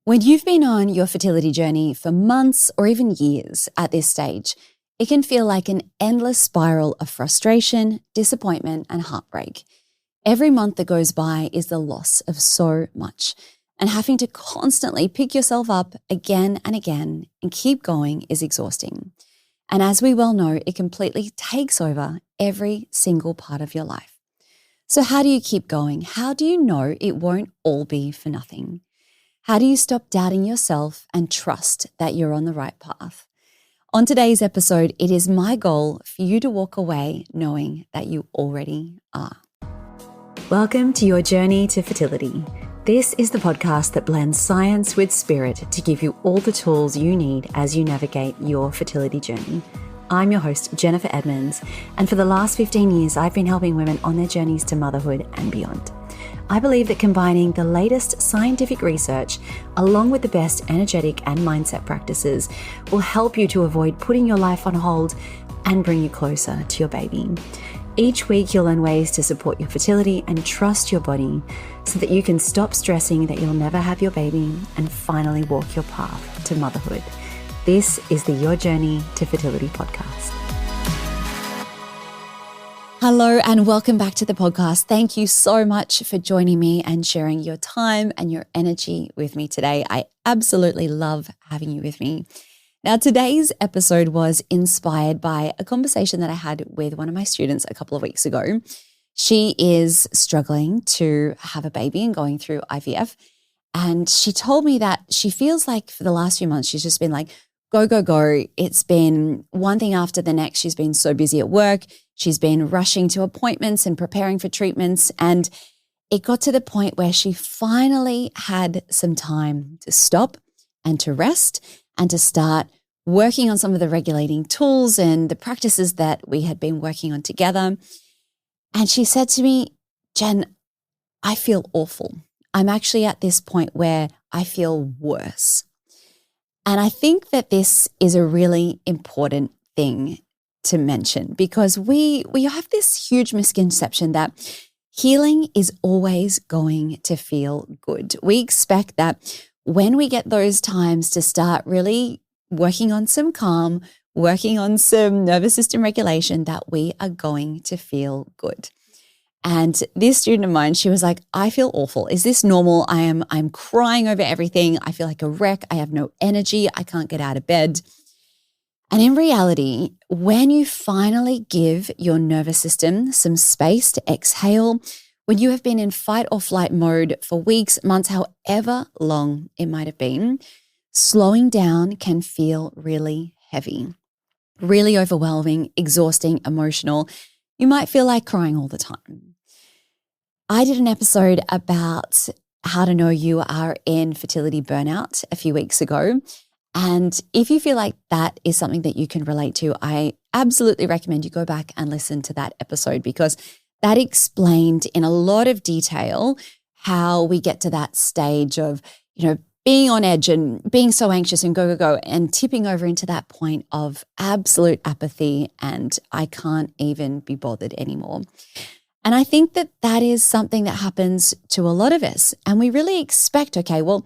When you've been on your fertility journey for months or even years at this stage, it can feel like an endless spiral of frustration, disappointment, and heartbreak. Every month that goes by is the loss of so much, and having to constantly pick yourself up again and again and keep going is exhausting. And as we well know, it completely takes over every single part of your life. So how do you keep going? How do you know it won't all be for nothing? How do you stop doubting yourself and trust that you're on the right path? On today's episode, it is my goal for you to walk away knowing that you already are. Welcome to your journey to fertility. This is the podcast that blends science with spirit to give you all the tools you need as you navigate your fertility journey. I'm your host, Jennifer Edmonds, and for the last 15 years, I've been helping women on their journeys to motherhood and beyond. I believe that combining the latest scientific research along with the best energetic and mindset practices will help you to avoid putting your life on hold and bring you closer to your baby. Each week, you'll learn ways to support your fertility and trust your body so that you can stop stressing that you'll never have your baby and finally walk your path to motherhood. This is the Your Journey to Fertility podcast. Hello and welcome back to the podcast. Thank you so much for joining me and sharing your time and your energy with me today. I absolutely love having you with me. Now, today's episode was inspired by a conversation that I had with one of my students a couple of weeks ago. She is struggling to have a baby and going through IVF. And she told me that she feels like for the last few months, she's just been like, go, go, go. It's been one thing after the next. She's been so busy at work. She's been rushing to appointments and preparing for treatments. And it got to the point where she finally had some time to stop and to rest and to start working on some of the regulating tools and the practices that we had been working on together. And she said to me, Jen, I feel awful. I'm actually at this point where I feel worse. And I think that this is a really important thing to mention because we have this huge misconception that healing is always going to feel good. We expect that when we get those times to start really working on some calm, working on some nervous system regulation, that we are going to feel good. And this student of mine, she was like, I feel awful. Is this normal? I'm crying over everything. I feel like a wreck. I have no energy. I can't get out of bed. And in reality, when you finally give your nervous system some space to exhale, when you have been in fight or flight mode for weeks, months, however long it might have been, slowing down can feel really heavy, really overwhelming, exhausting, emotional. You might feel like crying all the time. I did an episode about how to know you are in fertility burnout a few weeks ago. And if you feel like that is something that you can relate to, I absolutely recommend you go back and listen to that episode because that explained in a lot of detail how we get to that stage of, being on edge and being so anxious and go, go, go, and tipping over into that point of absolute apathy and I can't even be bothered anymore. And I think that that is something that happens to a lot of us. And we really expect, okay, well,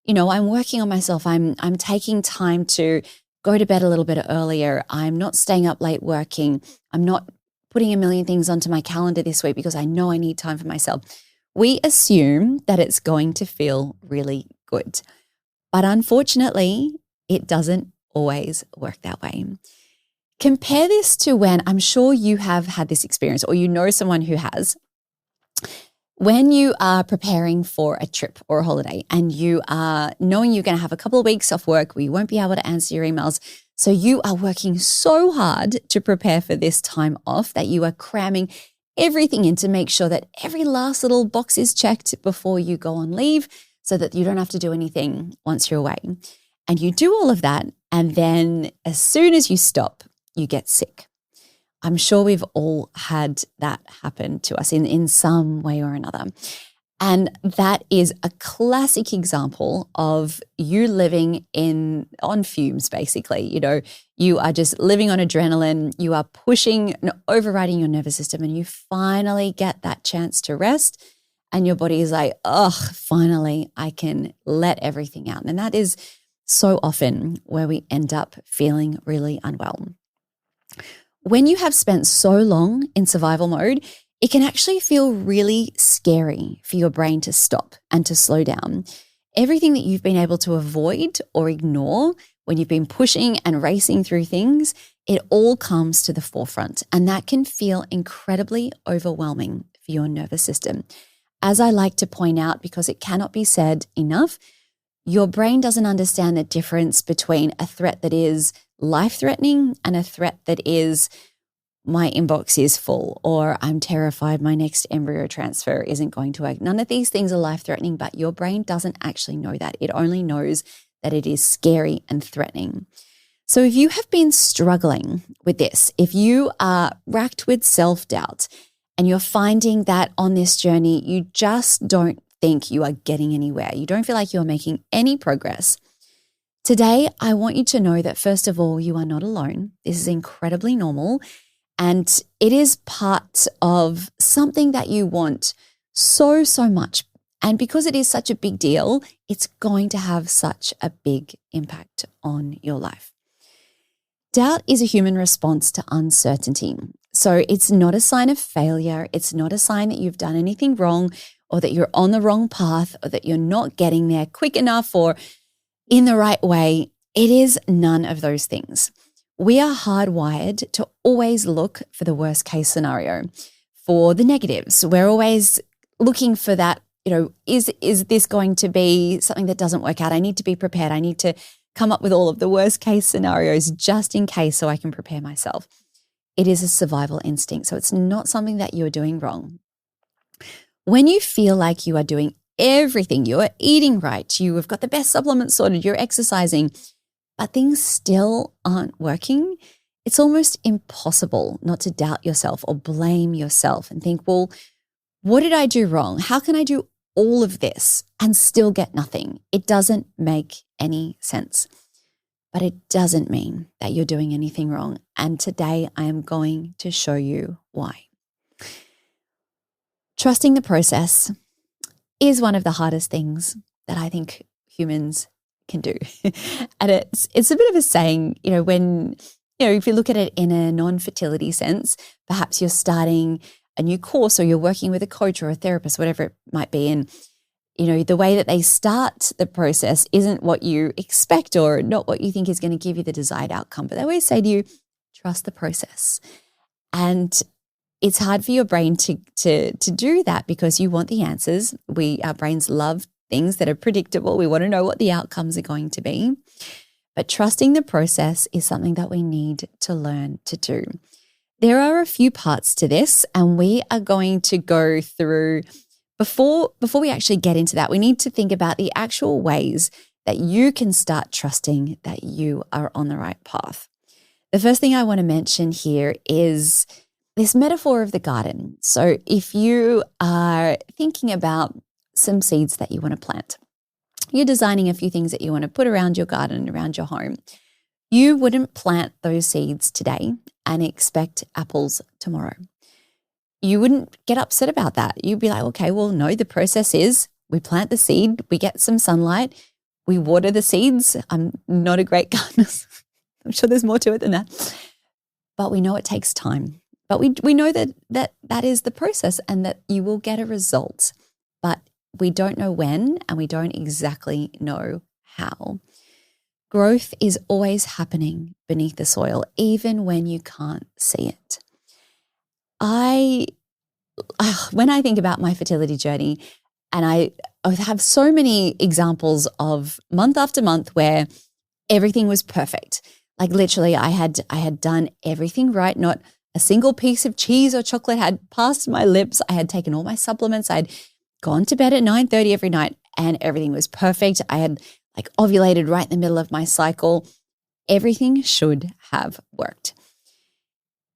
I'm working on myself. I'm taking time to go to bed a little bit earlier. I'm not staying up late working. I'm not putting a million things onto my calendar this week because I know I need time for myself. We assume that it's going to feel really good. But unfortunately, it doesn't always work that way. Compare this to when I'm sure you have had this experience or you know someone who has. When you are preparing for a trip or a holiday and you are knowing you're going to have a couple of weeks off work where you won't be able to answer your emails. So you are working so hard to prepare for this time off that you are cramming everything in to make sure that every last little box is checked before you go on leave so that you don't have to do anything once you're away. And you do all of that. And then as soon as you stop, you get sick. I'm sure we've all had that happen to us in some way or another. And that is a classic example of you living on fumes, basically. You are just living on adrenaline. You are pushing and overriding your nervous system, and you finally get that chance to rest. and your body is like, oh, finally I can let everything out. And that is so often where we end up feeling really unwell. When you have spent so long in survival mode, it can actually feel really scary for your brain to stop and to slow down. Everything that you've been able to avoid or ignore when you've been pushing and racing through things, it all comes to the forefront, and that can feel incredibly overwhelming for your nervous system. As I like to point out, because it cannot be said enough, your brain doesn't understand the difference between a threat that is life-threatening and a threat that is, my inbox is full, or I'm terrified my next embryo transfer isn't going to work. None of these things are life-threatening, but your brain doesn't actually know that. It only knows that it is scary and threatening. So if you have been struggling with this, if you are racked with self-doubt and you're finding that on this journey, you just don't think you are getting anywhere, you don't feel like you're making any progress, today I want you to know that first of all, you are not alone. This is incredibly normal, and it is part of something that you want so much. And because it is such a big deal, it's going to have such a big impact on your life. Doubt is a human response to uncertainty. So it's not a sign of failure. It's not a sign that you've done anything wrong or that you're on the wrong path or that you're not getting there quick enough or in the right way. It is none of those things. We are hardwired to always look for the worst case scenario, for the negatives. We're always looking for that, is this going to be something that doesn't work out? I need to be prepared. I need to come up with all of the worst case scenarios just in case so I can prepare myself. It is a survival instinct. So it's not something that you're doing wrong. When you feel like you are doing everything, you are eating right, you have got the best supplements sorted, you're exercising, but things still aren't working, it's almost impossible not to doubt yourself or blame yourself and think, well, what did I do wrong? How can I do all of this and still get nothing? It doesn't make any sense. But it doesn't mean that you're doing anything wrong. And today I am going to show you why. Trusting the process is one of the hardest things that I think humans can do. And it's a bit of a saying, if you look at it in a non-fertility sense, perhaps you're starting a new course or you're working with a coach or a therapist, whatever it might be. And, the way that they start the process isn't what you expect or not what you think is going to give you the desired outcome. But they always say to you, trust the process. And it's hard for your brain to do that because you want the answers. Our brains love things that are predictable. We want to know what the outcomes are going to be. But trusting the process is something that we need to learn to do. There are a few parts to this, and we are going to go through, before we actually get into that, we need to think about the actual ways that you can start trusting that you are on the right path. The first thing I want to mention here is this metaphor of the garden. So if you are thinking about some seeds that you want to plant, you're designing a few things that you want to put around your garden, around your home, you wouldn't plant those seeds today and expect apples tomorrow. You wouldn't get upset about that. You'd be like, okay, well, no, the process is we plant the seed, we get some sunlight, we water the seeds. I'm not a great gardener. I'm sure there's more to it than that. But we know it takes time. But we know that is the process and that you will get a result. But we don't know when and we don't exactly know how. Growth is always happening beneath the soil, even when you can't see it. When I think about my fertility journey, and I have so many examples of month after month where everything was perfect. Like literally I had done everything right. Not a single piece of cheese or chocolate had passed my lips. I had taken all my supplements. I'd gone to bed at 9:30 every night and everything was perfect. I had ovulated right in the middle of my cycle. Everything should have worked.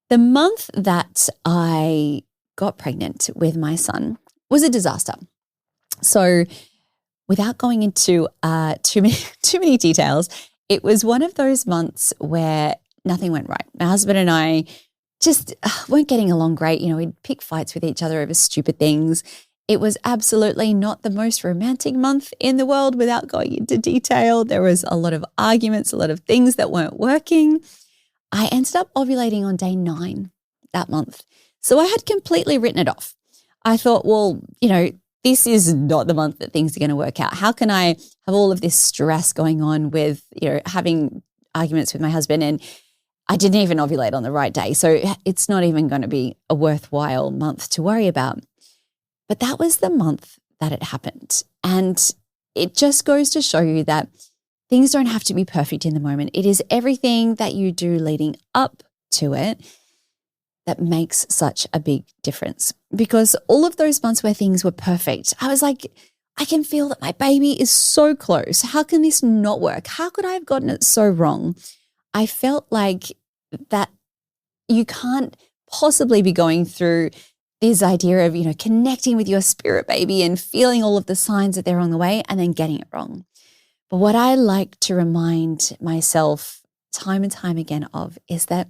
The month that I got pregnant with my son was a disaster. So without going into too many details, it was one of those months where nothing went right. My husband and I just weren't getting along great. We'd pick fights with each other over stupid things. It was absolutely not the most romantic month in the world without going into detail. There was a lot of arguments, a lot of things that weren't working. I ended up ovulating on day 9 that month. So I had completely written it off. I thought, well, this is not the month that things are going to work out. How can I have all of this stress going on with, having arguments with my husband, and I didn't even ovulate on the right day. So it's not even going to be a worthwhile month to worry about. But that was the month that it happened. And it just goes to show you that things don't have to be perfect in the moment. It is everything that you do leading up to it that makes such a big difference. Because all of those months where things were perfect, I was like, I can feel that my baby is so close. How can this not work? How could I have gotten it so wrong? I felt like that you can't possibly be going through this idea of, connecting with your spirit baby and feeling all of the signs that they're on the way and then getting it wrong. But what I like to remind myself time and time again of is that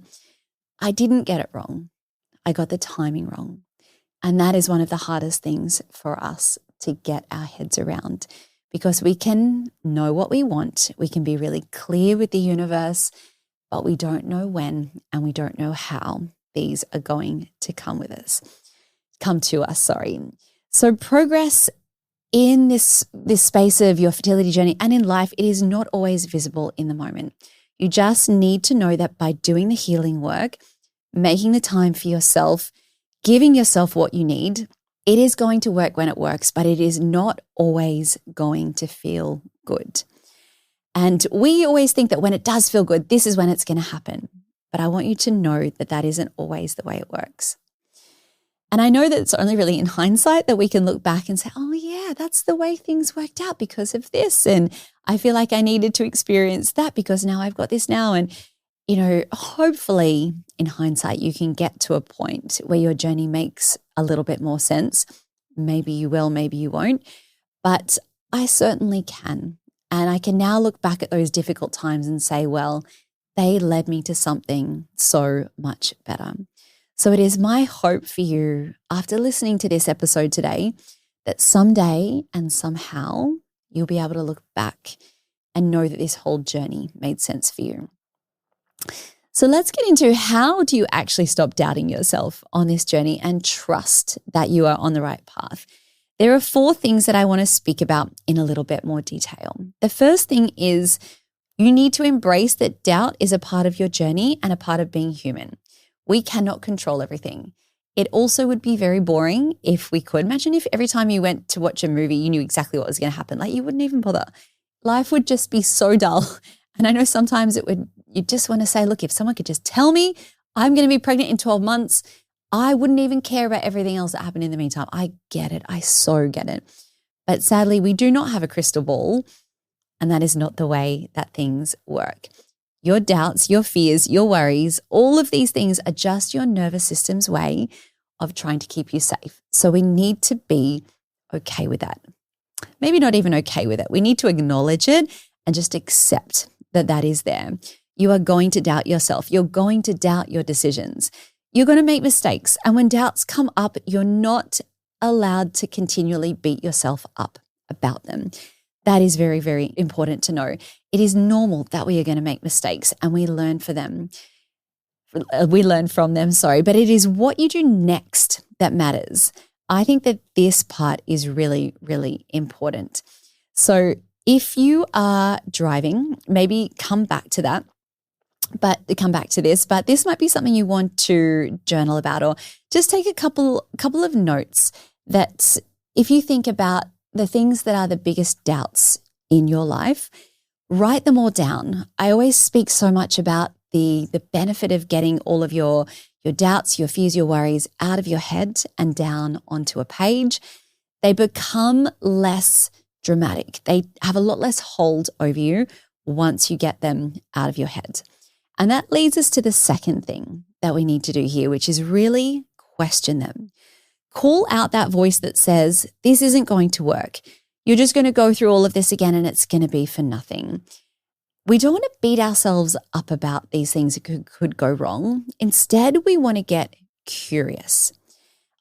I didn't get it wrong. I got the timing wrong. And that is one of the hardest things for us to get our heads around, because we can know what we want. We can be really clear with the universe, but we don't know when and we don't know how these are going to come to us. So progress in this space of your fertility journey and in life, it is not always visible in the moment. You just need to know that by doing the healing work, making the time for yourself, giving yourself what you need, it is going to work when it works, but it is not always going to feel good. And we always think that when it does feel good, this is when it's going to happen. But I want you to know that that isn't always the way it works. And I know that it's only really in hindsight that we can look back and say, oh yeah, that's the way things worked out because of this. And I feel like I needed to experience that because now I've got this now. And, hopefully in hindsight, you can get to a point where your journey makes a little bit more sense. Maybe you will, maybe you won't, but I certainly can. And I can now look back at those difficult times and say, well, they led me to something so much better. So it is my hope for you, after listening to this episode today, that someday and somehow you'll be able to look back and know that this whole journey made sense for you. So let's get into, how do you actually stop doubting yourself on this journey and trust that you are on the right path? There are 4 things that I want to speak about in a little bit more detail. The first thing is you need to embrace that doubt is a part of your journey and a part of being human. We cannot control everything. It also would be very boring if we could. Imagine if every time you went to watch a movie, you knew exactly what was going to happen. Like, you wouldn't even bother. Life would just be so dull. And I know sometimes you just want to say, look, if someone could just tell me I'm going to be pregnant in 12 months, I wouldn't even care about everything else that happened in the meantime. I get it. I so get it. But sadly, we do not have a crystal ball, and that is not the way that things work. Your doubts, your fears, your worries, all of these things are just your nervous system's way of trying to keep you safe. So we need to be okay with that. Maybe not even okay with it. We need to acknowledge it and just accept that that is there. You are going to doubt yourself. You're going to doubt your decisions. You're going to make mistakes. And when doubts come up, you're not allowed to continually beat yourself up about them. That is very, very important to know. It is normal that we are going to make mistakes and we learn from them, but it is what you do next that matters. I think that this part is really, really important. So if you are driving, maybe come back to this, but this might be something you want to journal about, or just take a couple of notes that if you think about the things that are the biggest doubts in your life, write them all down. I always speak so much about the benefit of getting all of your doubts, your fears, your worries out of your head and down onto a page. They become less dramatic. They have a lot less hold over you once you get them out of your head. And that leads us to the second thing that we need to do here, which is really question them. Call out that voice that says, this isn't going to work. You're just going to go through all of this again and it's going to be for nothing. We don't want to beat ourselves up about these things that could go wrong. Instead, we want to get curious.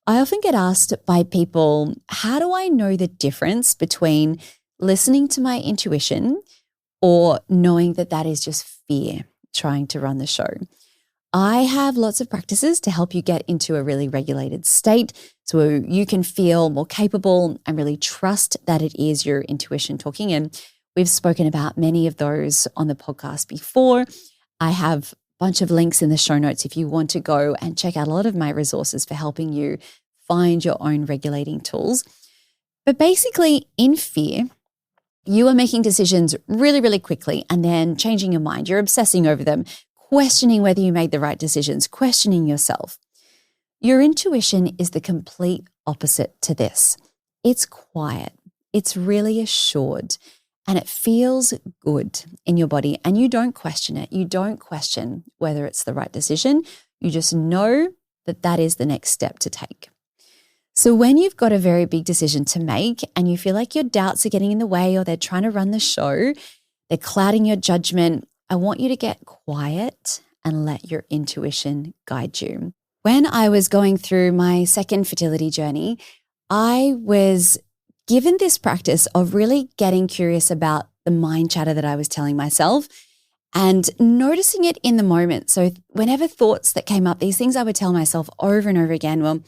I often get asked by people, how do I know the difference between listening to my intuition or knowing that that is just fear trying to run the show? I have lots of practices to help you get into a really regulated state so you can feel more capable and really trust that it is your intuition talking. And we've spoken about many of those on the podcast before. I have a bunch of links in the show notes if you want to go and check out a lot of my resources for helping you find your own regulating tools. But basically, in fear, you are making decisions really, really quickly and then changing your mind. You're obsessing over them, questioning whether you made the right decisions, questioning yourself. Your intuition is the complete opposite to this. It's quiet. It's really assured. And it feels good in your body. And you don't question it. You don't question whether it's the right decision. You just know that that is the next step to take. So when you've got a very big decision to make and you feel like your doubts are getting in the way or they're trying to run the show, they're clouding your judgment, I want you to get quiet and let your intuition guide you. When I was going through my second fertility journey, I was given this practice of really getting curious about the mind chatter that I was telling myself and noticing it in the moment. So whenever thoughts that came up, these things I would tell myself over and over again, well,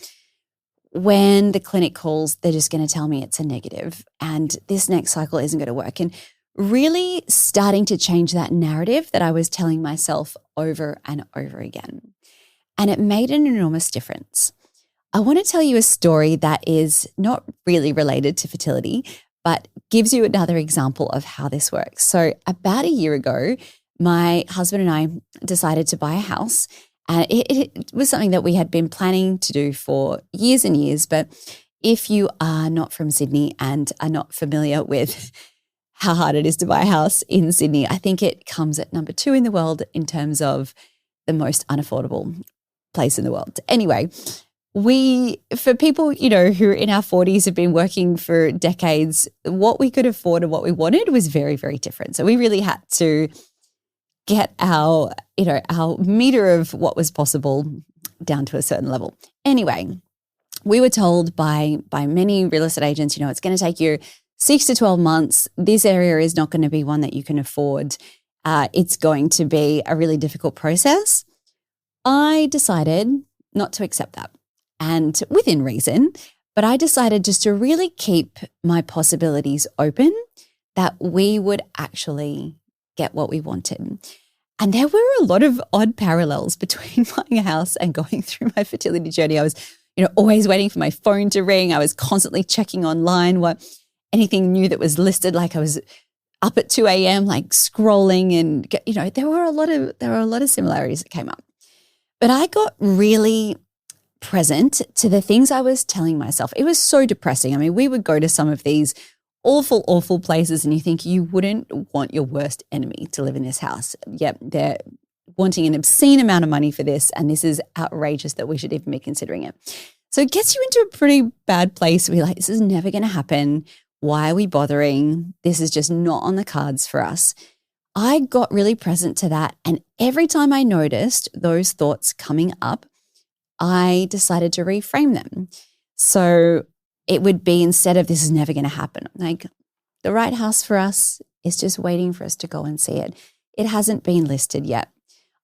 when the clinic calls, they're just going to tell me it's a negative and this next cycle isn't going to work. And really starting to change that narrative that I was telling myself over and over again. And it made an enormous difference. I want to tell you a story that is not really related to fertility, but gives you another example of how this works. So about a year ago, my husband and I decided to buy a house. And it was something that we had been planning to do for years and years. But if you are not from Sydney and are not familiar with how hard it is to buy a house in Sydney, I think it comes at number 2 in the world in terms of the most unaffordable place in the world. Anyway, for people, who are in our 40s have been working for decades, what we could afford and what we wanted was very, very different. So we really had to get our meter of what was possible down to a certain level. Anyway, we were told by many real estate agents, it's going to take you 6 to 12 months. This area is not going to be one that you can afford. It's going to be a really difficult process. I decided not to accept that, and within reason, but I decided just to really keep my possibilities open that we would actually get what we wanted. And there were a lot of odd parallels between buying a house and going through my fertility journey. I was, always waiting for my phone to ring. I was constantly checking online anything new that was listed. Like I was up at 2 a.m. like scrolling, and there were a lot of similarities that came up. But I got really present to the things I was telling myself. It was so depressing. I mean, we would go to some of these awful, awful places and you think you wouldn't want your worst enemy to live in this house. Yep, they're wanting an obscene amount of money for this, and this is outrageous that we should even be considering it. So it gets you into a pretty bad place where you're like, this is never going to happen. Why are we bothering? This is just not on the cards for us. I got really present to that, and every time I noticed those thoughts coming up, I decided to reframe them. So it would be, instead of this is never going to happen, like the right house for us is just waiting for us to go and see it. It hasn't been listed yet.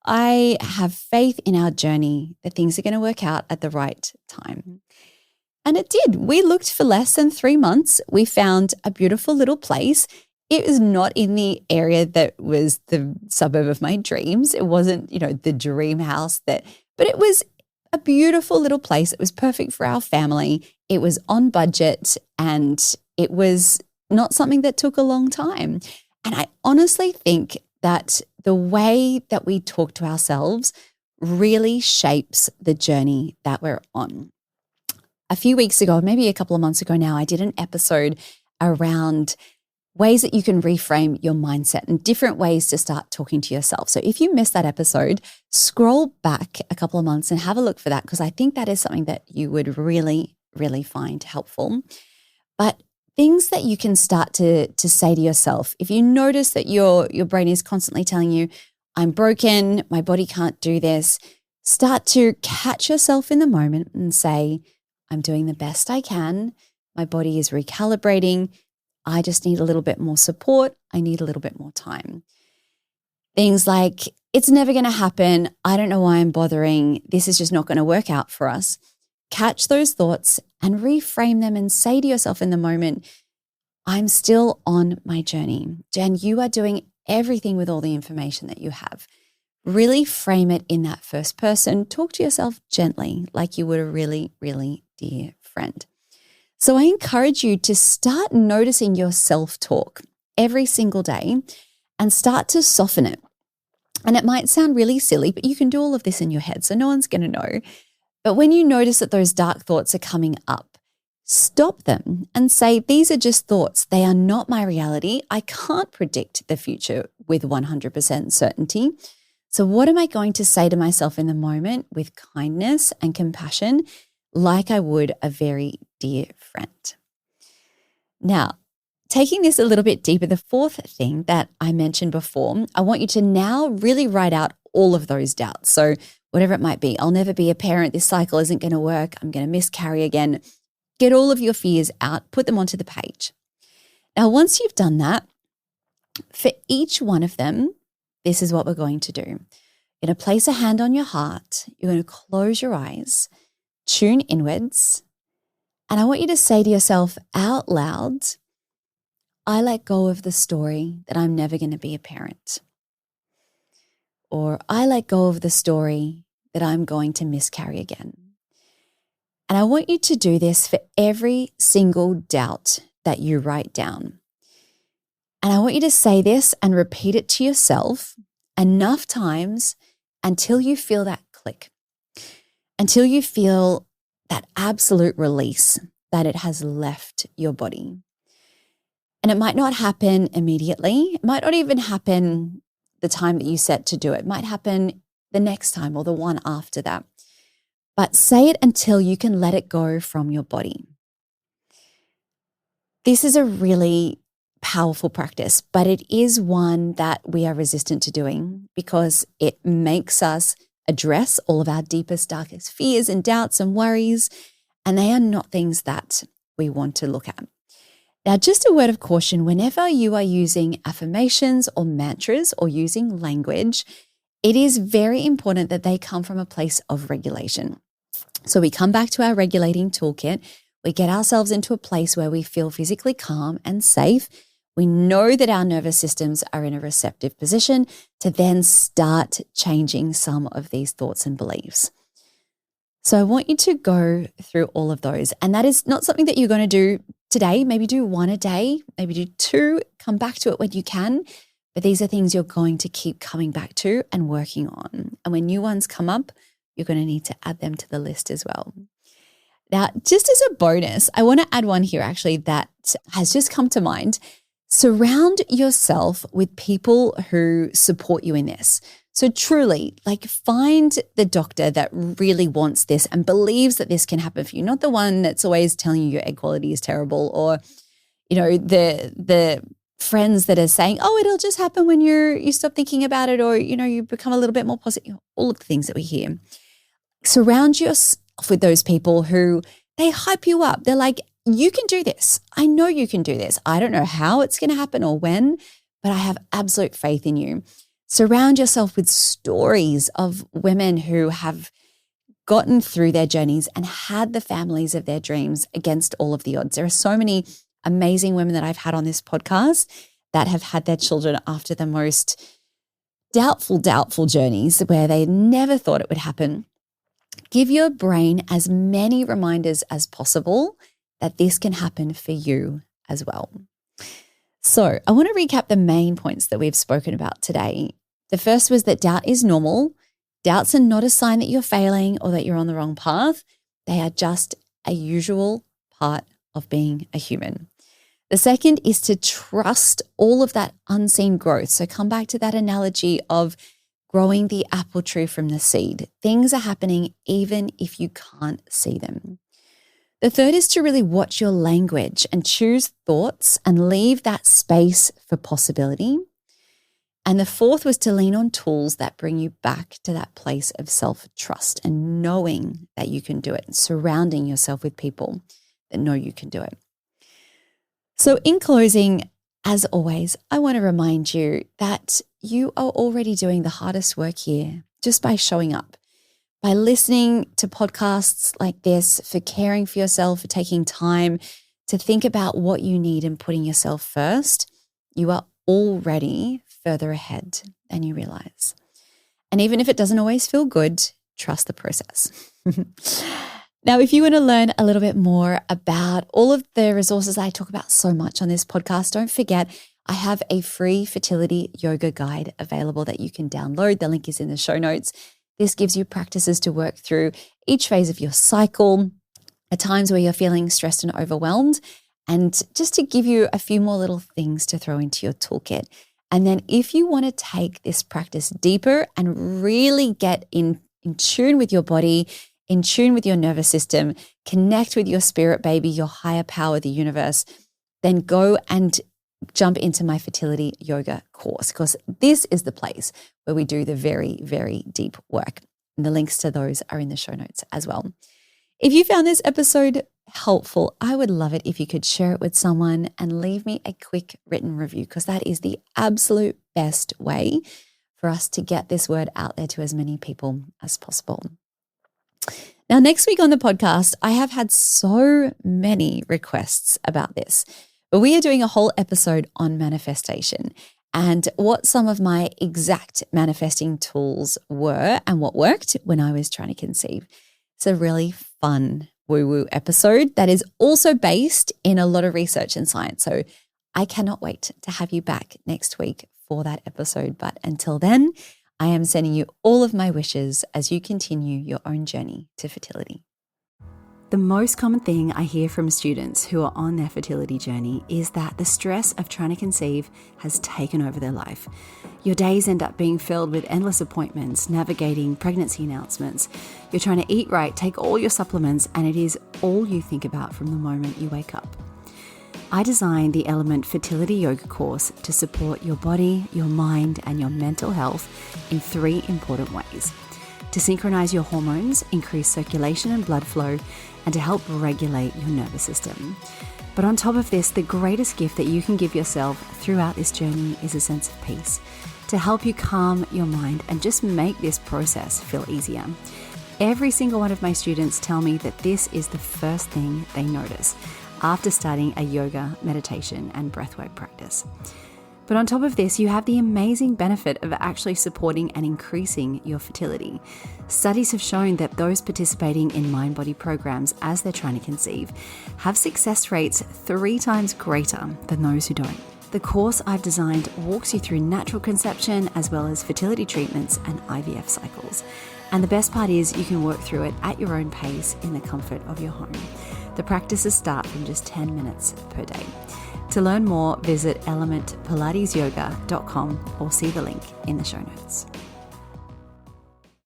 I have faith in our journey that things are going to work out at the right time. And it did. We looked for less than 3 months. We found a beautiful little place. It was not in the area that was the suburb of my dreams. It wasn't, the dream house but it was a beautiful little place. It was perfect for our family. It was on budget, and it was not something that took a long time. And I honestly think that the way that we talk to ourselves really shapes the journey that we're on. A few weeks ago, maybe a couple of months ago now, I did an episode around ways that you can reframe your mindset and different ways to start talking to yourself. So if you missed that episode, scroll back a couple of months and have a look for that, because I think that is something that you would really, really find helpful. But things that you can start to say to yourself, if you notice that your brain is constantly telling you, I'm broken, my body can't do this, start to catch yourself in the moment and say, I'm doing the best I can. My body is recalibrating. I just need a little bit more support. I need a little bit more time. Things like, it's never going to happen. I don't know why I'm bothering. This is just not going to work out for us. Catch those thoughts and reframe them and say to yourself in the moment, I'm still on my journey. Jen, you are doing everything with all the information that you have. Really frame it in that first person. Talk to yourself gently, like you would a really, really dear friend. So I encourage you to start noticing your self-talk every single day and start to soften it. And it might sound really silly, but you can do all of this in your head, so no one's going to know. But when you notice that those dark thoughts are coming up, stop them and say, these are just thoughts. They are not my reality. I can't predict the future with 100% certainty. So what am I going to say to myself in the moment with kindness and compassion, like I would a very dear friend? Now, taking this a little bit deeper, the fourth thing that I mentioned before, I want you to now really write out all of those doubts. So whatever it might be, I'll never be a parent. This cycle isn't going to work. I'm going to miscarry again. Get all of your fears out, put them onto the page. Now, once you've done that, for each one of them, this is what we're going to do. You're going to place a hand on your heart. You're going to close your eyes, tune inwards, and I want you to say to yourself out loud, I let go of the story that I'm never going to be a parent. Or I let go of the story that I'm going to miscarry again. And I want you to do this for every single doubt that you write down. And I want you to say this and repeat it to yourself enough times until you feel that click, until you feel that absolute release that it has left your body. And it might not happen immediately. It might not even happen the time that you set to do it. It might happen the next time or the one after that. But say it until you can let it go from your body. This is a really powerful practice, but it is one that we are resistant to doing because it makes us address all of our deepest, darkest fears and doubts and worries, and they are not things that we want to look at. Now, just a word of caution, whenever you are using affirmations or mantras or using language, it is very important that they come from a place of regulation. So we come back to our regulating toolkit. We get ourselves into a place where we feel physically calm and safe. We know that our nervous systems are in a receptive position to then start changing some of these thoughts and beliefs. So I want you to go through all of those. And that is not something that you're going to do today. Maybe do one a day, maybe do two, come back to it when you can. But these are things you're going to keep coming back to and working on. And when new ones come up, you're going to need to add them to the list as well. Now, just as a bonus, I want to add one here actually that has just come to mind. Surround yourself with people who support you in this. So truly, find the doctor that really wants this and believes that this can happen for you, not the one that's always telling you your egg quality is terrible, or, the friends that are saying, oh, it'll just happen when you stop thinking about it, or, you become a little bit more positive, all of the things that we hear. Surround yourself with those people who they hype you up. They're like, you can do this. I know you can do this. I don't know how it's going to happen or when, but I have absolute faith in you. Surround yourself with stories of women who have gotten through their journeys and had the families of their dreams against all of the odds. There are so many amazing women that I've had on this podcast that have had their children after the most doubtful journeys where they never thought it would happen. Give your brain as many reminders as possible that this can happen for you as well. So I want to recap the main points that we've spoken about today. The first was that doubt is normal. Doubts are not a sign that you're failing or that you're on the wrong path. They are just a usual part of being a human. The second is to trust all of that unseen growth. So come back to that analogy of growing the apple tree from the seed. Things are happening even if you can't see them. The third is to really watch your language and choose thoughts and leave that space for possibility. And the fourth was to lean on tools that bring you back to that place of self-trust and knowing that you can do it, and surrounding yourself with people that know you can do it. So in closing, as always, I want to remind you that you are already doing the hardest work here just by showing up, by listening to podcasts like this, for caring for yourself, for taking time to think about what you need and putting yourself first. You are already further ahead than you realize. And even if it doesn't always feel good, trust the process. Now, if you want to learn a little bit more about all of the resources I talk about so much on this podcast, don't forget I have a free fertility yoga guide available that you can download. The link is in the show notes. This gives you practices to work through each phase of your cycle, at times where you're feeling stressed and overwhelmed, and just to give you a few more little things to throw into your toolkit. And then if you want to take this practice deeper and really get in tune with your body, in tune with your nervous system, connect with your spirit baby, your higher power, the universe, then go and jump into my fertility yoga course, because this is the place where we do the very, very deep work. And the links to those are in the show notes as well. If you found this episode helpful, I would love it if you could share it with someone and leave me a quick written review, because that is the absolute best way for us to get this word out there to as many people as possible. Now, next week on the podcast, I have had so many requests about this, but we are doing a whole episode on manifestation and what some of my exact manifesting tools were and what worked when I was trying to conceive. It's a really fun woo-woo episode that is also based in a lot of research and science. So I cannot wait to have you back next week for that episode. But until then, I am sending you all of my wishes as you continue your own journey to fertility. The most common thing I hear from students who are on their fertility journey is that the stress of trying to conceive has taken over their life. Your days end up being filled with endless appointments, navigating pregnancy announcements. You're trying to eat right, take all your supplements, and it is all you think about from the moment you wake up. I designed the Element Fertility Yoga course to support your body, your mind, and your mental health in 3 important ways: to synchronize your hormones, increase circulation and blood flow, and to help regulate your nervous system. But on top of this, the greatest gift that you can give yourself throughout this journey is a sense of peace, to help you calm your mind and just make this process feel easier. Every single one of my students tell me that this is the first thing they notice after starting a yoga, meditation, and breathwork practice. But on top of this, you have the amazing benefit of actually supporting and increasing your fertility. Studies have shown that those participating in mind-body programs as they're trying to conceive have success rates 3 times greater than those who don't. The course I've designed walks you through natural conception as well as fertility treatments and IVF cycles. And the best part is you can work through it at your own pace in the comfort of your home. The practices start from just 10 minutes per day. To learn more, visit elementpilatesyoga.com or see the link in the show notes.